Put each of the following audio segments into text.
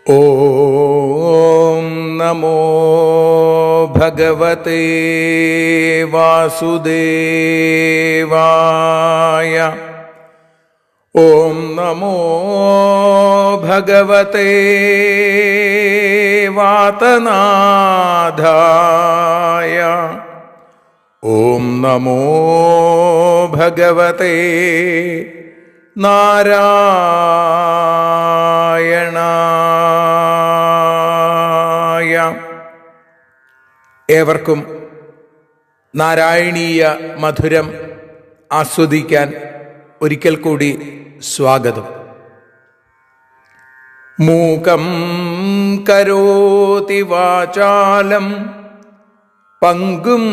ഓം നമോ ഭഗവതേ വാസുദേവായ. ഓം നമോ ഭഗവതേ വാതനാഥായ. ഓം നമോ ഭഗവതേ നാരായണായ. ഏവർക്കും നാരായണീയ മധുരം ആസ്വദിക്കാൻ ഒരിക്കൽ കൂടി സ്വാഗതം. മൂകം കരോതി വാചാലം പങ്കും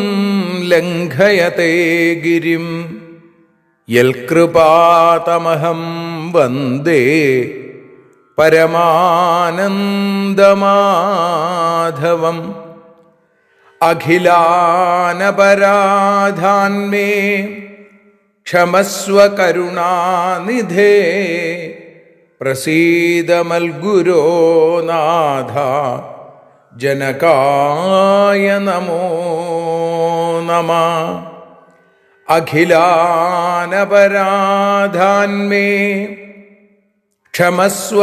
ലംഘയത്തെ ഗിരിം യൽകൃപാതമഹം വന്ദേ പരമാനന്ദമാധവം. അഖിലാനപരാധാന്മേ ക്ഷമസ്വ കരുണാനിധേ പ്രസീദ മൽഗുരോ നാഥ ജനകായ നമോ നമഃ. അഖിലാനപരാധാന്മേ ക്ഷമസ്വ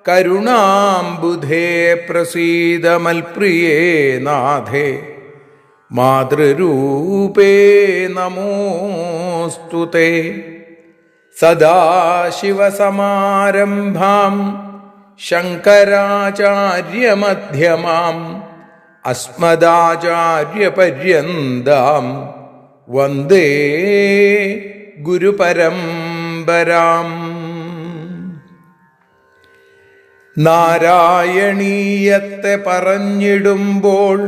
കരുണാംബുധേ പ്രസീദ മൽപ്രിയേ നാഥേ മാതൃരൂപേ നമോസ്തുതേ. സദാശിവസമാരംഭാം ശങ്കരാചാര്യമധ്യമാം അസ്മദാചാര്യപര്യന്താം വന്ദേ ഗുരുപരമ്പരാം. നാരായണീയത്തെ പറഞ്ഞിടുമ്പോൾ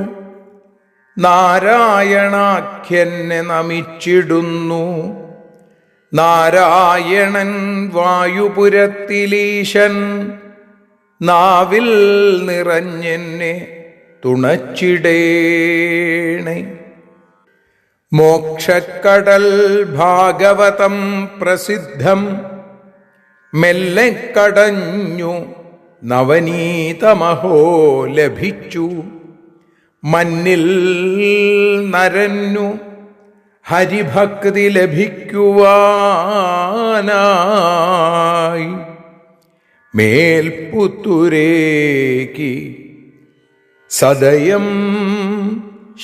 നാരായണാഖ്യനെ നമിച്ചിടുന്നു. നാരായണൻ വായുപുരത്തിലീശൻ നാവിൽ നിറഞ്ഞെന്നെ തുണച്ചിടേണേ. മോക്ഷക്കടൽ ഭാഗവതം പ്രസിദ്ധം മെല്ലെ കടഞ്ഞു നവനീതമഹോ ലഭിച്ചു. മന്നിൽ നരന്നു ഹരിഭക്തി ലഭിക്കുവാനായി മേൽപുത്തുരേക്ക് സദയം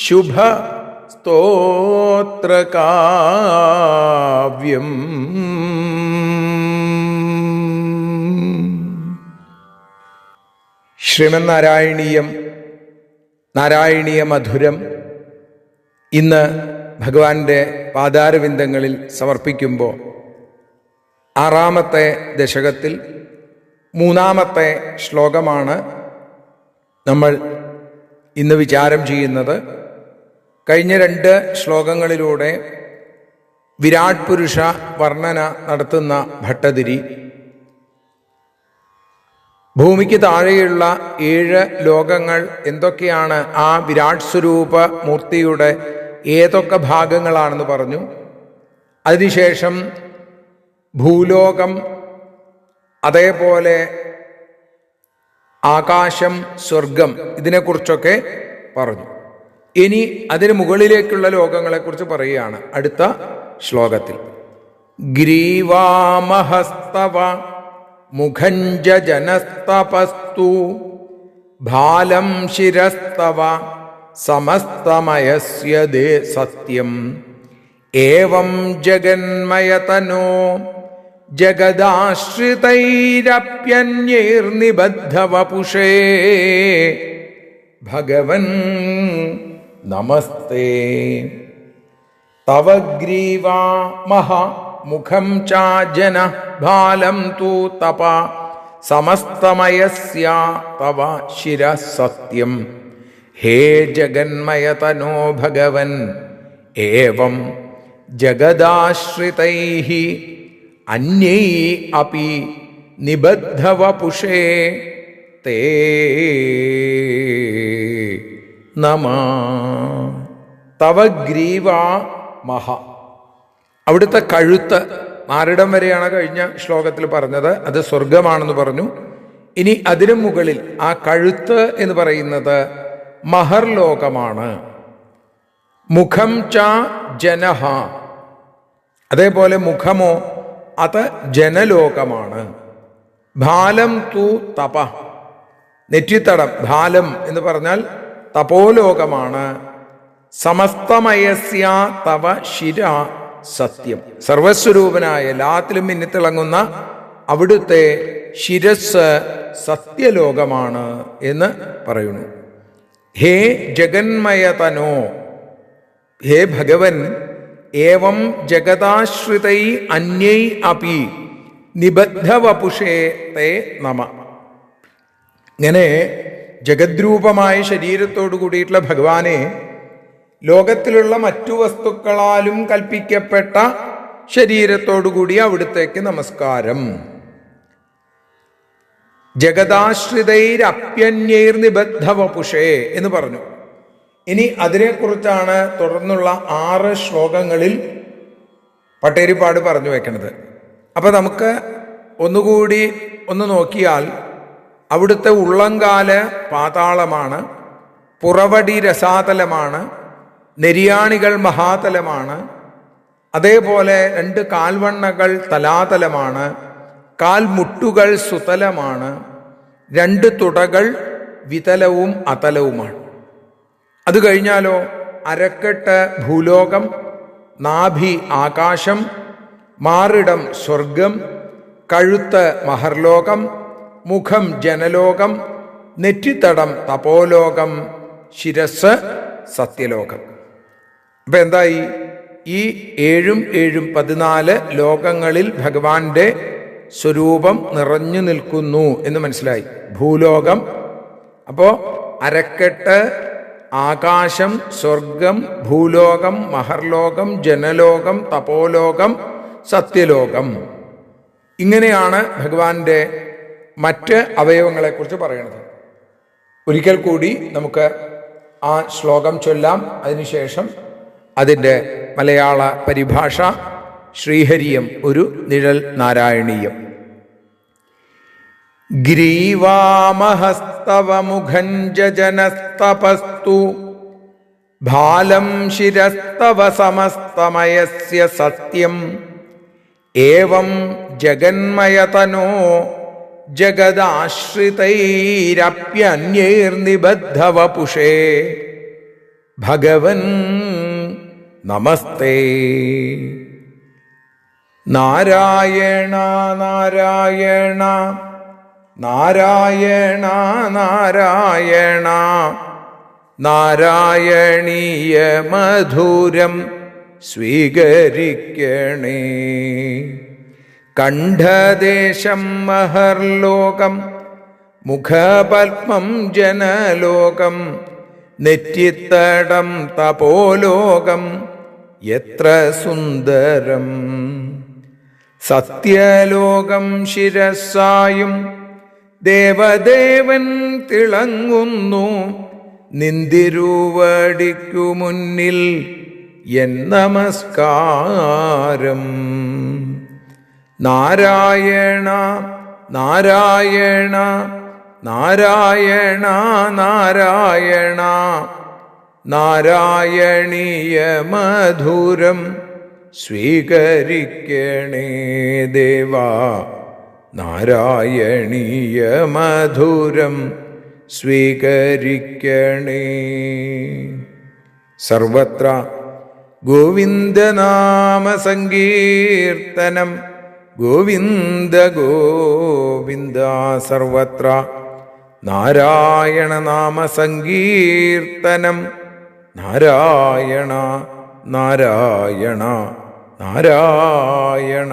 ശുഭ സ്തോത്രകാവ്യം. ശ്രീമന്നാരായണീയം, നാരായണീയ മധുരം ഇന്ന് ഭഗവാന്റെ പാദാരവിന്ദങ്ങളിൽ സമർപ്പിക്കുമ്പോൾ ആറാമത്തെ ദശകത്തിൽ മൂന്നാമത്തെ ശ്ലോകമാണ് നമ്മൾ ഇന്ന് വിചാരം ചെയ്യുന്നത്. കഴിഞ്ഞ രണ്ട് ശ്ലോകങ്ങളിലൂടെ വിരാട് പുരുഷ വർണ്ണന നടത്തുന്ന ഭട്ടതിരി ഭൂമിക്ക് താഴെയുള്ള 7 ലോകങ്ങൾ എന്തൊക്കെയാണ്, ആ വിരാട് സ്വരൂപ മൂർത്തിയുടെ ഏതൊക്കെ ഭാഗങ്ങളാണെന്ന് പറഞ്ഞു. അതിനുശേഷം ഭൂലോകം, അതേപോലെ ആകാശം, സ്വർഗം, ഇതിനെക്കുറിച്ചൊക്കെ പറഞ്ഞു. ഇനി അതിന് മുകളിലേക്കുള്ള ലോകങ്ങളെക്കുറിച്ച് പറയുകയാണ് അടുത്ത ശ്ലോകത്തിൽ. ഗ്രീവാമഹസ്തവ മുഖഞ്ജനസ്തപസ്തു ഭാലം ശിരസ്തവ സമസ്തമയസ്യ ദേ സത്യം ഏവം ജഗന്മയതനോ ജഗദാശ്രിതൈരപ്യന്യൈർനിബദ്ധവപുഷേ ഭഗവൻ നമസ്തേ. തവ ഗ്രീവാ മഹാ മുഖം ചാജന ഭാലം തു തപ സമസ്തമയസ്യ തവ ശിരഃ സത്യം ഹേ ജഗന്മയതനോ ഭഗവൻ ഏവം ജഗദാശ്രിതൈഃ അന്യൈ അപി നിബദ്ധവപുഷേ തേ നമഃ. തവ ഗ്രീവാ മഹ, അവിടുത്തെ കഴുത്ത്, മാറിടം വരെയാണ് കഴിഞ്ഞ ശ്ലോകത്തിൽ പറഞ്ഞത്, അത് സ്വർഗമാണെന്ന് പറഞ്ഞു. ഇനി അതിനു മുകളിൽ ആ കഴുത്ത് എന്ന് പറയുന്നത് മഹർലോകമാണ്. മുഖം ച ജനഹ, അതേപോലെ മുഖമോ അത് ജനലോകമാണ്. ഭാലം തു തപ, നെറ്റിത്തടം ഭാലം എന്ന് പറഞ്ഞാൽ തപോലോകമാണ്. സമസ്തമയസ്യ തവ ശിര സത്യം, സർവസ്വരൂപനായ എല്ലാത്തിലും മിന്നിത്തിളങ്ങുന്ന അവിടുത്തെ ശിരസ് സത്യലോകമാണ് എന്ന് പറയുന്നു. ഹേ ജഗന്മയതനോ, ഹേ ഭഗവൻ, ഏവം ജഗദാശ്രിതൈ അന്യൈ അപി നിബദ്ധവപുഷേ തേ നമ. ഇങ്ങനെ ജഗദ്രൂപമായ ശരീരത്തോടു കൂടിയിട്ടുള്ള ഭഗവാനെ ലോകത്തിലുള്ള മറ്റു വസ്തുക്കളാലും കൽപ്പിക്കപ്പെട്ട ശരീരത്തോടുകൂടി അവിടുത്തേക്ക് നമസ്കാരം. ജഗദാശ്രിതൈരപ്യന്യൈർ നിബദ്ധവപുഷേ എന്ന് പറഞ്ഞു. ഇനി അതിനെക്കുറിച്ചാണ് തുടർന്നുള്ള 6 ശ്ലോകങ്ങളിൽ പട്ടേരിപ്പാട് പറഞ്ഞു വെക്കുന്നത്. അപ്പൊ നമുക്ക് ഒന്നുകൂടി ഒന്ന് നോക്കിയാൽ അവിടുത്തെ ഉള്ളങ്കാല് പാതാളമാണ്, പുറവടി രസാതലമാണ്, നെരിയാണികൾ മഹാതലമാണ്, അതേപോലെ 2 കാൽവണ്ണകൾ തലാതലമാണ്, കാൽമുട്ടുകൾ സുതലമാണ്, 2 തുടകൾ വിതലവും അതലവുമാണ്. അത് കഴിഞ്ഞാലോ അരക്കെട്ട് ഭൂലോകം, നാഭി ആകാശം, മാറിടം സ്വർഗം, കഴുത്ത് മഹർലോകം, മുഖം ജനലോകം, നെറ്റിത്തടം തപോലോകം, ശിരസ് സത്യലോകം. അപ്പൊ എന്തായി? ഈ 7 7 14 ലോകങ്ങളിൽ ഭഗവാന്റെ സ്വരൂപം നിറഞ്ഞു നിൽക്കുന്നു എന്ന് മനസ്സിലായി. ഭൂലോകം, അപ്പോ അരക്കെട്ട്, ആകാശം, സ്വർഗം, ഭൂലോകം, മഹർലോകം, ജനലോകം, തപോലോകം, സത്യലോകം. ഇങ്ങനെയാണ് ഭഗവാന്റെ മറ്റ് അവയവങ്ങളെക്കുറിച്ച് പറയുന്നത്. ഒരിക്കൽ കൂടി നമുക്ക് ആ ശ്ലോകം ചൊല്ലാം. അതിനുശേഷം അതിൻ്റെ മലയാള പരിഭാഷ ശ്രീഹരിയം, ഒരു നിഴൽ നാരായണീയം. ഗ്രീവാമഹസ്തവ മുഖഞ്ജനസ്തപസ്തു ഭാലം ശിരസ്തവ സമസ്തമയസ്യ സത്യം ഏവം ജഗന്മയതനോ ജഗദാശ്രിതൈരപ്യന്യൈർനിബദ്ധവപുഷേ ഭഗവൻ നമസ്തേ. നാരായണ നാരായണ നാരായണ നാരായണ നാരായണീയ മധുരം സ്വീകരിക്കണേ. കണ്ഠദേശം മഹർലോകം, മുഖപത്മം ജനലോകം, നെറ്റിത്തടം തപോലോകം, എത്ര സുന്ദരം. സത്യലോകം ശിരസായും ദേവദേവൻ തിളങ്ങുന്നു, നിന്തിരുവടിക്കു മുന്നിൽ എൻ നമസ്കാരം. നാരായണ നാരായണ നാരായണ നാരായണ നാരായണീയ മധുരം സ്വീകരിക്കണേ ദേവാ. നാരായണീയ മധുരം സ്വീകരിക്കണേ. സർവത്ര ഗോവിന്ദനാമ സങ്കീർത്തനം, ഗോവിന്ദ ഗോവിന്ദ. സർവത്ര നാരായണ നാമ സങ്കീർത്തനം, നാരായണ നാരായണ നാരായണ.